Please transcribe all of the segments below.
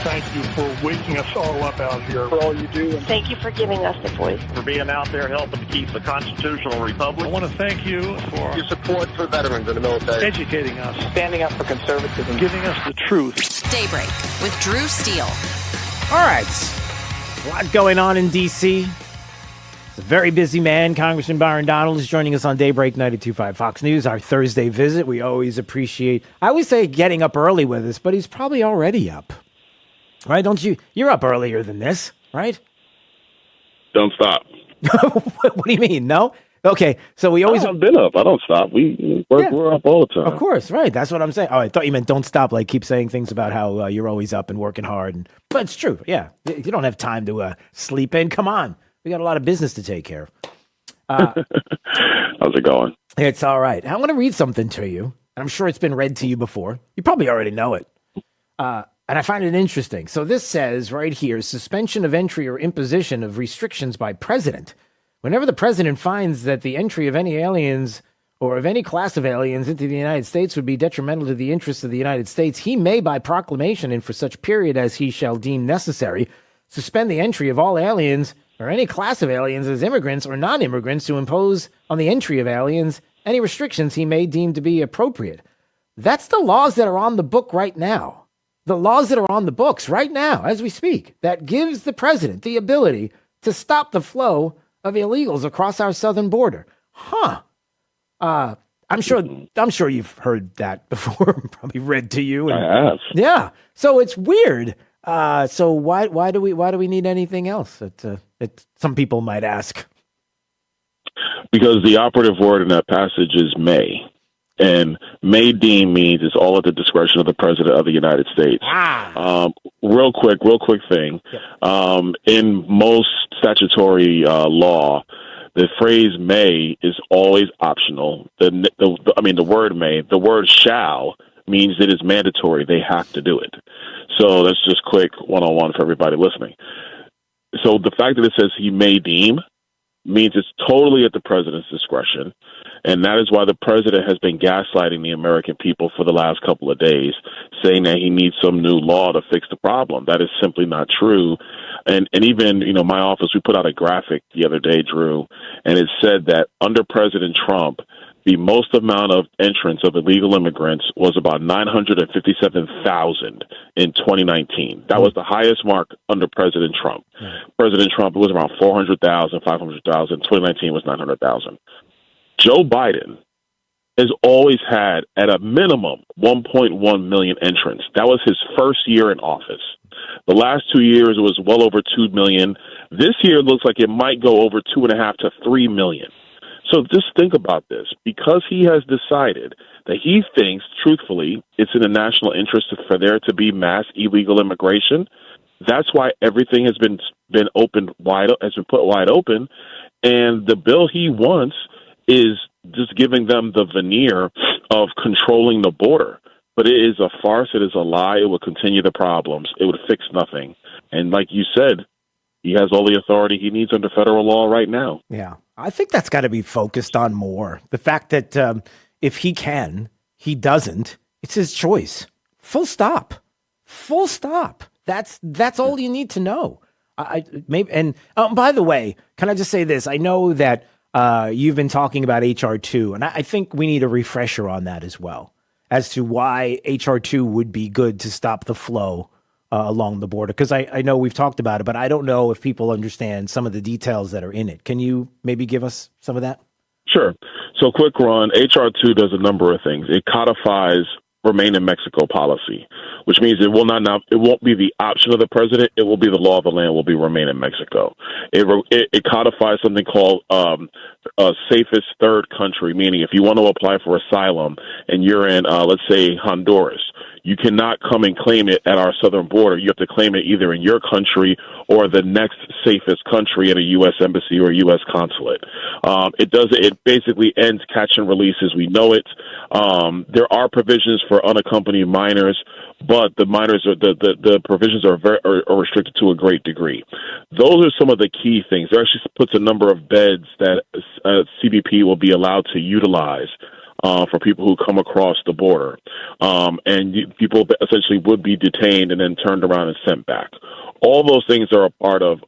Thank you for waking us all up out here. For all you do. And thank you for giving us a voice. For being out there helping to keep the constitutional republic. I want to thank you for your support for veterans in the military. Educating us. Standing up for conservatism. Giving us the truth. Daybreak with Drew Steele. All right. A lot going on in D.C. It's a very busy man. Congressman Byron Donald is joining us on Daybreak 92.5 Fox News, our Thursday visit. We always appreciate, I always say getting up early with us, but he's probably already up. Right? Don't you? You're up earlier than this, right? Don't stop. What do you mean? No? Okay. So we always... I've been up. I don't stop. We're up all the time. Of course. Right. That's what I'm saying. Oh, I thought you meant don't stop. Like keep saying things about how you're always up and working hard. But it's true. Yeah. You don't have time to sleep in. Come on. We got a lot of business to take care of. How's it going? It's all right. I want to read something to you. I'm sure it's been read to you before. You probably already know it. And I find it interesting. So this says right here, suspension of entry or imposition of restrictions by president. Whenever the president finds that the entry of any aliens or of any class of aliens into the United States would be detrimental to the interests of the United States, he may, by proclamation and for such period as he shall deem necessary, suspend the entry of all aliens or any class of aliens as immigrants or non-immigrants to impose on the entry of aliens any restrictions he may deem to be appropriate. That's the laws that are on the book right now. The laws that are on the books right now, as we speak, that gives the president the ability to stop the flow of illegals across our southern border. I'm sure you've heard that before, probably read to you. I have. Yeah. So it's weird. So why do we need anything else? Some people might ask. Because the operative word in that passage is may. And may deem means it's all at the discretion of the president of the United States. Real quick thing. In most statutory law, the phrase may is always optional. The word may, the word shall means it is mandatory. They have to do it. So that's just quick one-on-one for everybody listening. So the fact that it says he may deem means it's totally at the president's discretion. And that is why the president has been gaslighting the American people for the last couple of days, saying that he needs some new law to fix the problem. That is simply not true. And even, my office, we put out a graphic the other day, Drew, and it said that under President Trump, the most amount of entrance of illegal immigrants was about 957,000 in 2019. That was the highest mark under President Trump. President Trump, it was around 400,000, 500,000. 2019 was 900,000. Joe Biden has always had, at a minimum, 1.1 million entrants. That was his first year in office. The last 2 years, it was well over 2 million. This year, it looks like it might go over 2.5 to 3 million. So just think about this. Because he has decided that he thinks, truthfully, it's in the national interest for there to be mass illegal immigration, that's why everything has been put wide open. And the bill he wants is just giving them the veneer of controlling the border. But it is a farce. It is a lie. It would continue the problems. It would fix nothing. And like you said, he has all the authority he needs under federal law right now. Yeah, I think that's got to be focused on more. The fact that if he can, he doesn't. It's his choice. Full stop. Full stop. That's all you need to know. By the way, can I just say this? I know that you've been talking about HR 2, and I think we need a refresher on that as well, as to why HR 2 would be good to stop the flow along the border. Because I know we've talked about it, but I don't know if people understand some of the details that are in it. Can you maybe give us some of that? Sure. So quick run, HR 2 does a number of things. It codifies Remain in Mexico policy, which means it won't be the option of the president. It will be the law of the land will be Remain in Mexico. It codifies something called safest third country, meaning if you want to apply for asylum and you're in, let's say, Honduras, you cannot come and claim it at our southern border. You have to claim it either in your country or the next safest country at a U.S. embassy or a U.S. consulate. It basically ends catch and release as we know it. There are provisions for unaccompanied minors, but the minors are the provisions are restricted to a great degree. Those are some of the key things. There actually puts a number of beds that CBP will be allowed to utilize for people who come across the border, and people essentially would be detained and then turned around and sent back. All those things are a part of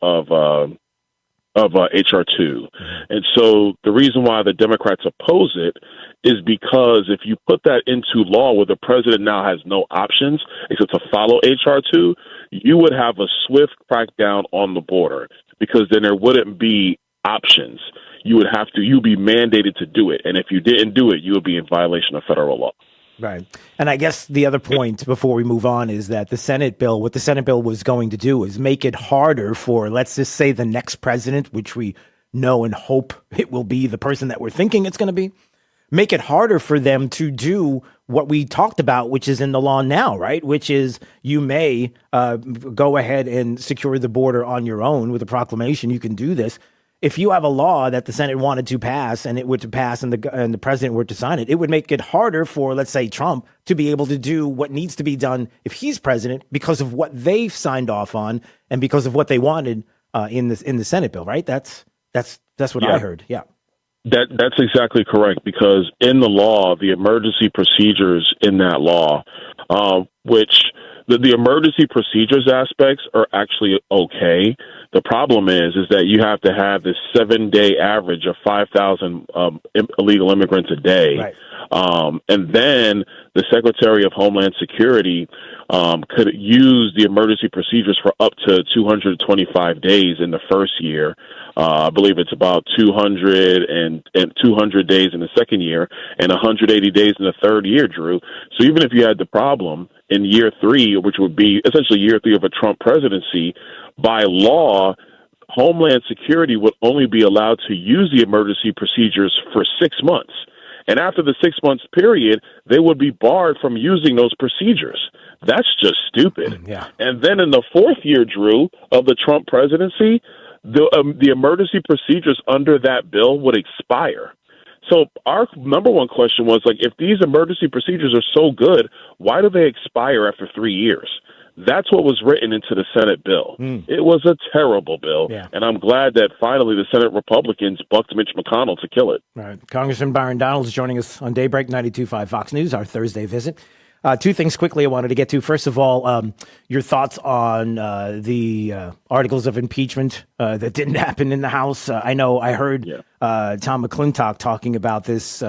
HR2. And so the reason why the Democrats oppose it is because if you put that into law where the president now has no options except to follow HR2, you would have a swift crackdown on the border because then there wouldn't be options. You'd be mandated to do it. And if you didn't do it, you would be in violation of federal law. Right. And I guess the other point before we move on is that what the Senate bill was going to do is make it harder for, let's just say, the next president, which we know and hope it will be the person that we're thinking it's going to be, make it harder for them to do what we talked about, which is in the law now, right? Which is you may go ahead and secure the border on your own with a proclamation. You can do this. If you have a law that the Senate wanted to pass and it were to pass and the president were to sign it, it would make it harder for, let's say, Trump to be able to do what needs to be done if he's president because of what they've signed off on and because of what they wanted in the Senate bill, right? That's what I heard. Yeah. That's exactly correct, because in the law, the emergency procedures in that law, which the emergency procedures aspects are actually okay. The problem is that you have to have this 7-day average of 5,000 illegal immigrants a day. Right. And then the Secretary of Homeland Security could use the emergency procedures for up to 225 days in the first year. I believe it's about 200 days in the second year and 180 days in the third year, Drew. So even if you had the problem in year 3, which would be essentially year 3 of a Trump presidency, by law, Homeland Security would only be allowed to use the emergency procedures for 6 months. And after the 6 months period, they would be barred from using those procedures. That's just stupid. Yeah. And then in the fourth year, Drew, of the Trump presidency, the emergency procedures under that bill would expire. So our number one question was, like, if these emergency procedures are so good, why do they expire after 3 years? That's what was written into the Senate bill. It was a terrible bill, and I'm glad that finally the Senate Republicans bucked Mitch McConnell to kill it. All right. Congressman Byron Donalds joining us on Daybreak 92.5 Fox News, our Thursday visit. Two things quickly I wanted to get to. First of all, your thoughts on the articles of impeachment that didn't happen in the House. I know I heard Tom McClintock talking about this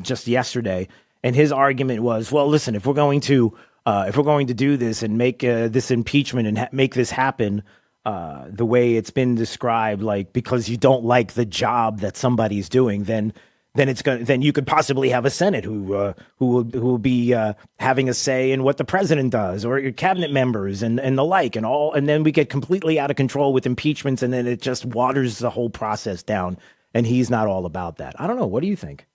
just yesterday, and his argument was, well, listen, if we're going to do this and make this impeachment and make this happen the way it's been described, like because you don't like the job that somebody's doing, then you could possibly have a Senate who will be having a say in what the president does or your cabinet members and the like and then we get completely out of control with impeachments, and then it just waters the whole process down. And he's not all about that. I don't know. What do you think?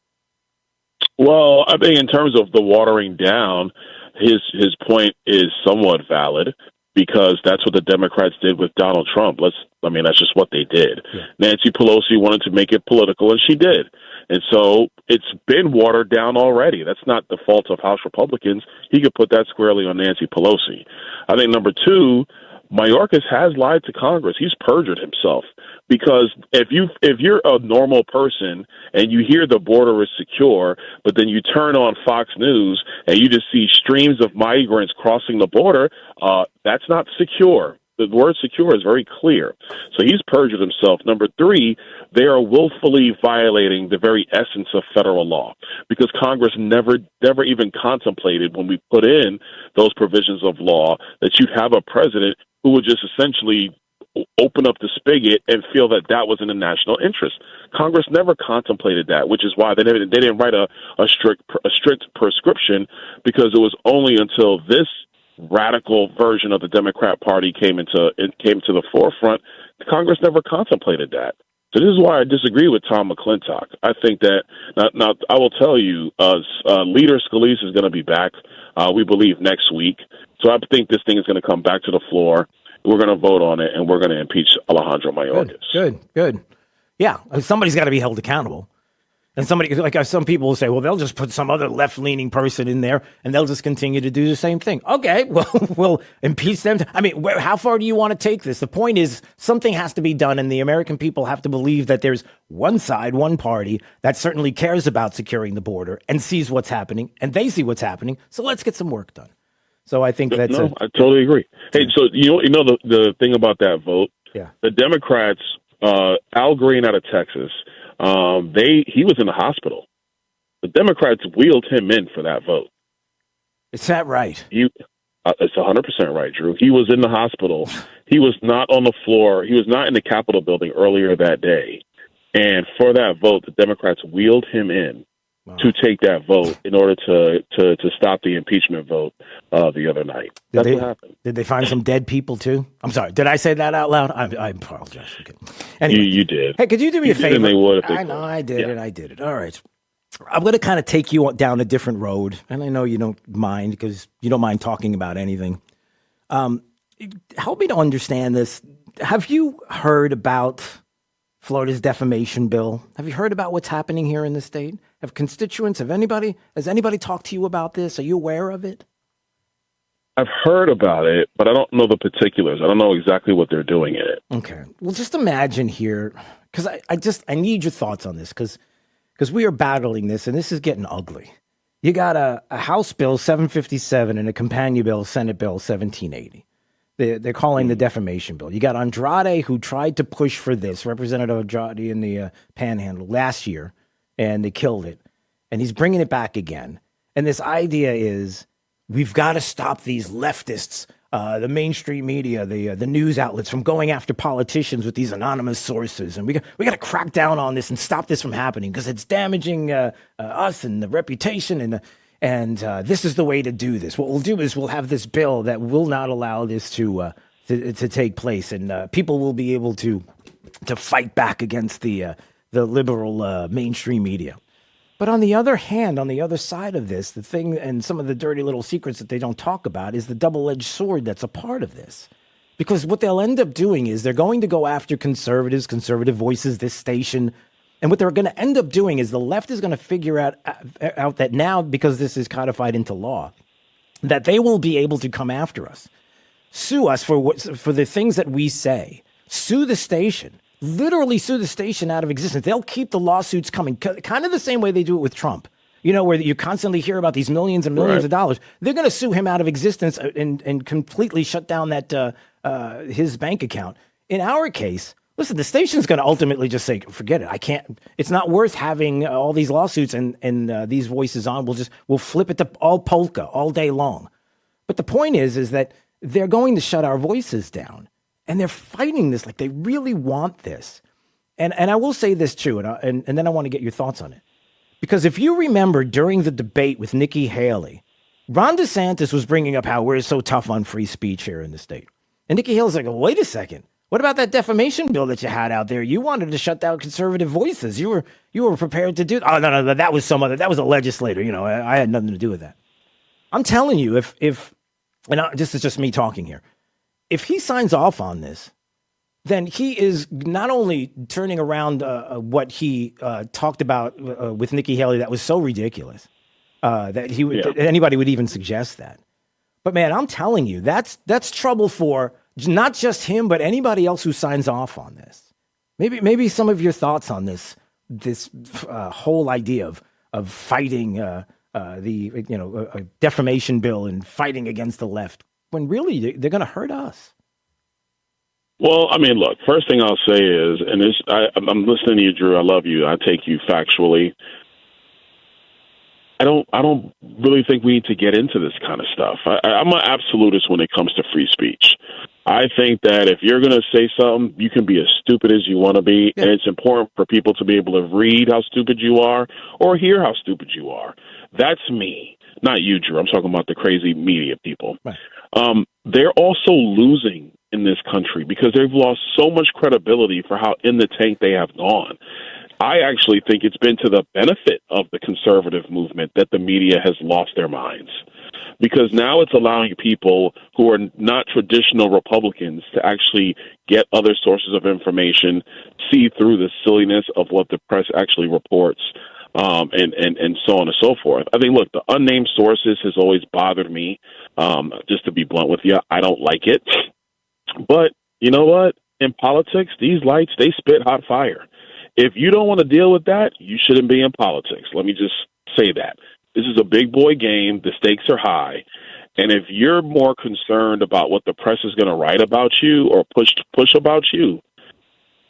Well, I think in terms of the watering down, his point is somewhat valid, because that's what the Democrats did with Donald Trump. That's just what they did. Yeah. Nancy Pelosi wanted to make it political, and she did. And so it's been watered down already. That's not the fault of House Republicans. He could put that squarely on Nancy Pelosi. I think number two, Mayorkas has lied to Congress. He's perjured himself, because if you're a normal person and you hear the border is secure, but then you turn on Fox News and you just see streams of migrants crossing the border, that's not secure. The word secure is very clear. So he's perjured himself. Number three, they are willfully violating the very essence of federal law, because Congress never even contemplated, when we put in those provisions of law, that you'd have a president who would just essentially open up the spigot and feel that that was in the national interest. Congress never contemplated that, which is why they didn't write a strict prescription, because it was only until this radical version of the Democrat Party came to the forefront. Congress never contemplated that. So this is why I disagree with Tom McClintock. I think that now I will tell you, Leader Scalise is going to be back. We believe next week. So I think this thing is going to come back to the floor. We're going to vote on it, and we're going to impeach Alejandro Mayorkas. Good. Yeah, somebody's got to be held accountable. And somebody, like some people will say, well, they'll just put some other left-leaning person in there and they'll just continue to do the same thing. Okay, well, we'll impeach them. I mean, how far do you want to take this? The point is something has to be done, and the American people have to believe that there's one side, one party that certainly cares about securing the border and sees what's happening, and they see what's happening. So let's get some work done. So I think that's I totally agree. Hey, so you know the thing about that vote? Yeah. The Democrats, Al Green out of Texas, he was in the hospital. The Democrats wheeled him in for that vote. Is that right? It's 100% right, Drew. He was in the hospital. He was not on the floor. He was not in the Capitol building earlier that day. And for that vote, the Democrats wheeled him in to take that vote in order to stop the impeachment vote the other night. That's what happened. Did they find some dead people, too? I'm sorry. Did I say that out loud? I apologize. Okay. Anyway. You did. Hey, could you do me a favor? And they would if they I know, I did it. All right. I'm going to kind of take you down a different road, and I know you don't mind because you don't mind talking about anything. Help me to understand this. Have you heard about Florida's defamation bill? Have you heard about what's happening here in the state? Have constituents, has anybody talked to you about this? Are you aware of it? I've heard about it, but I don't know the particulars. I don't know exactly what they're doing in it. Okay. Well, just imagine here, because I need your thoughts on this, because we are battling this, and this is getting ugly. You got a House Bill 757 and a companion bill, Senate Bill 1780. They're calling the defamation bill. You got Andrade, who tried to push for this, Representative Andrade in the Panhandle last year, and they killed it. And he's bringing it back again. And this idea is we've got to stop these leftists, the mainstream media, the news outlets from going after politicians with these anonymous sources. And we got to crack down on this and stop this from happening because it's damaging us and the reputation. And this is the way to do this. What we'll do is we'll have this bill that will not allow this to take place, and people will be able to fight back against the liberal mainstream media. But on the other hand, on the other side of this, the thing and some of the dirty little secrets that they don't talk about is the double-edged sword that's a part of this. Because what they'll end up doing is they're going to go after conservatives, conservative voices, this station. And what they're going to end up doing is the left is going to figure out that now, because this is codified into law, that they will be able to come after us, sue us for the things that we say, sue the station, literally sue the station out of existence. They'll keep the lawsuits coming, kind of the same way they do it with Trump. You know, where you constantly hear about these millions and millions of dollars. They're going to sue him out of existence and completely shut down that his bank account. In our case, listen, the station's going to ultimately just say, forget it. I can't. It's not worth having all these lawsuits and these voices on. We'll flip it to all polka all day long. But the point is that they're going to shut our voices down, and they're fighting this like they really want this. And I will say this too, and then I want to get your thoughts on it. Because if you remember during the debate with Nikki Haley, Ron DeSantis was bringing up how we're so tough on free speech here in the state. And Nikki Haley's like, wait a second. What about that defamation bill that you had out there? You wanted to shut down conservative voices. You were prepared to do. Oh, no, that was that was a legislator. You know, I had nothing to do with that. I'm telling you, if this is just me talking here, if he signs off on this, then he is not only turning around what he talked about with Nikki Haley that was so ridiculous that that anybody would even suggest that. But man, I'm telling you, that's trouble for not just him, but anybody else who signs off on this. Maybe some of your thoughts on this whole idea of fighting a defamation bill and fighting against the left when really they're going to hurt us. Well, I mean, look, first thing I'll say is, and I'm listening to you, Drew. I love you. I take you factually. I don't really think we need to get into this kind of stuff. I'm an absolutist when it comes to free speech. I think that if you're going to say something, you can be as stupid as you want to be, and it's important for people to be able to read how stupid you are or hear how stupid you are. That's me, not you, Drew. I'm talking about the crazy media people. Right. They're also losing in this country because they've lost so much credibility for how in the tank they have gone. I actually think it's been to the benefit of the conservative movement that the media has lost their minds, because now it's allowing people who are not traditional Republicans to actually get other sources of information, see through the silliness of what the press actually reports. and so on and so forth. I think, look, the unnamed sources has always bothered me. Just to be blunt with you, I don't like it. But you know what? In politics, these lights, they spit hot fire. If you don't want to deal with that, you shouldn't be in politics. Let me just say that. This is a big boy game. The stakes are high. And if you're more concerned about what the press is going to write about you or push about you,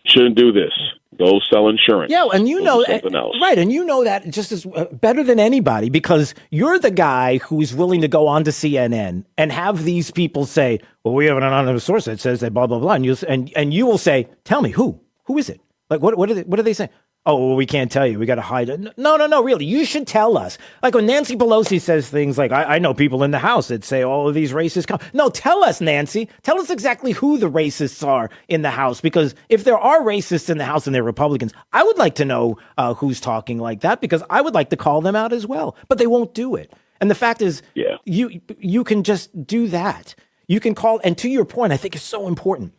shouldn't do this. Go sell insurance. Yeah, and you know something else. Right, and you know that just as better than anybody because you're the guy who's willing to go on to CNN and have these people say, "Well, we have an anonymous source that says that blah blah blah," and you will say, "Tell me who is it? Like what are they saying?" Oh, well, we can't tell you. We got to hide it. No, really. You should tell us. Like when Nancy Pelosi says things like, I know people in the House that say all of these racists come. No, tell us, Nancy. Tell us exactly who the racists are in the House. Because if there are racists in the House and they're Republicans, I would like to know who's talking like that because I would like to call them out as well. But they won't do it. And the fact is, you can just do that. You can call. And to your point, I think it's so important.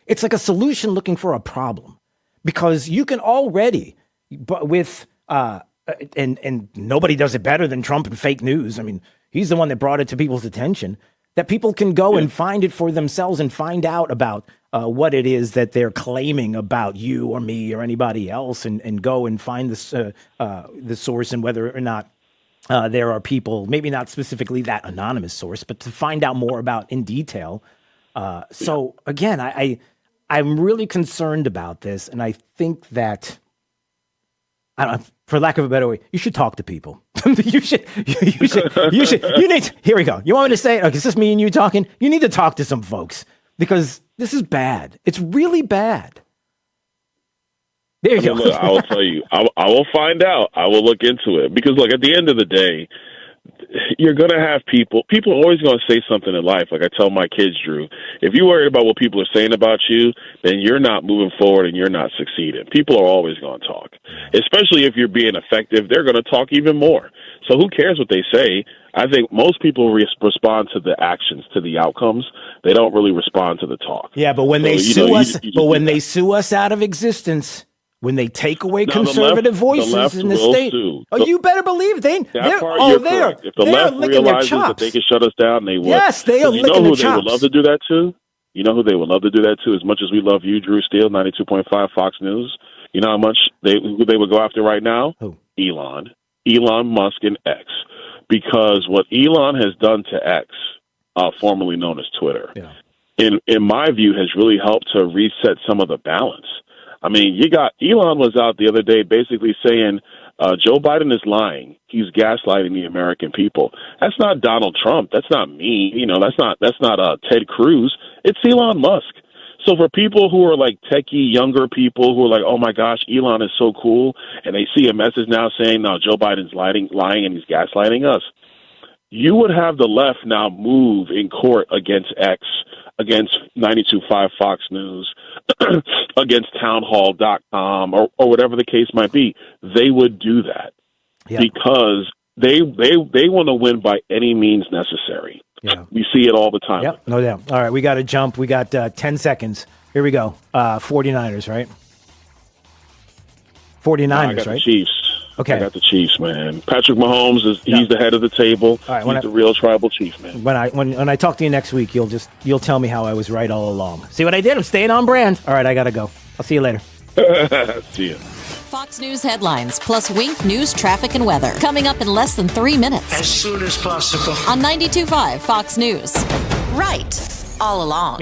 It's like a solution looking for a problem. Because you can already, but with and nobody does it better than Trump and fake news. I mean, he's the one that brought it to people's attention. That people can go and find it for themselves and find out about what it is that they're claiming about you or me or anybody else, and go and find the source and whether or not there are people, maybe not specifically that anonymous source, but to find out more about in detail. So again, I'm really concerned about this, and I think that, I don't know, for lack of a better way, you should talk to people. You need, here we go. You want me to say it? Okay, is this me and you talking? You need to talk to some folks, because this is bad. It's really bad. There you go. Look, I will tell you, I will find out. I will look into it, because look, at the end of the day, you're going to have people are always going to say something in life. Like I tell my kids, Drew, if you're worried about what people are saying about you, then you're not moving forward and you're not succeeding. People are always going to talk, especially if you're being effective. They're going to talk even more. So who cares what they say? I think most people respond to the actions, to the outcomes. They don't really respond to the talk. Yeah, but when they sue us out of existence, when they take away conservative voices in the state, you better believe they're If the left realizes that they can shut us down, they will. Yes, they are licking their chops. They would love to do that too? You know who they would love to do that too? As much as we love you, Drew Steele, 92.5 Fox News, you know how much who they would go after right now? Who? Elon Musk and X. Because what Elon has done to X, formerly known as Twitter, in my view, has really helped to reset some of the balance. I mean, Elon was out the other day basically saying Joe Biden is lying. He's gaslighting the American people. That's not Donald Trump. That's not me. You know, that's not Ted Cruz. It's Elon Musk. So for people who are like techie, younger people who are like, oh my gosh, Elon is so cool, and they see a message now saying, no, Joe Biden's lying and he's gaslighting us. You would have the left now move in court against X, against 92.5 Fox News, against townhall.com or whatever the case might be. They would do that because they want to win by any means necessary. Yeah. We see it all the time. Yep, no doubt. All right, we got to jump. We got 10 seconds. Here we go. 49ers, right? 49ers, I got right? The Chiefs. Okay. I got the Chiefs, man. Patrick Mahomes he's the head of the table. All right, he's the real tribal chief, man. When I talk to you next week, you'll tell me how I was right all along. See what I did? I'm staying on brand. All right, I gotta go. I'll see you later. See you. Fox News headlines plus Wink News traffic and weather coming up in less than 3 minutes. As soon as possible. On 92.5 Fox News. Right all along.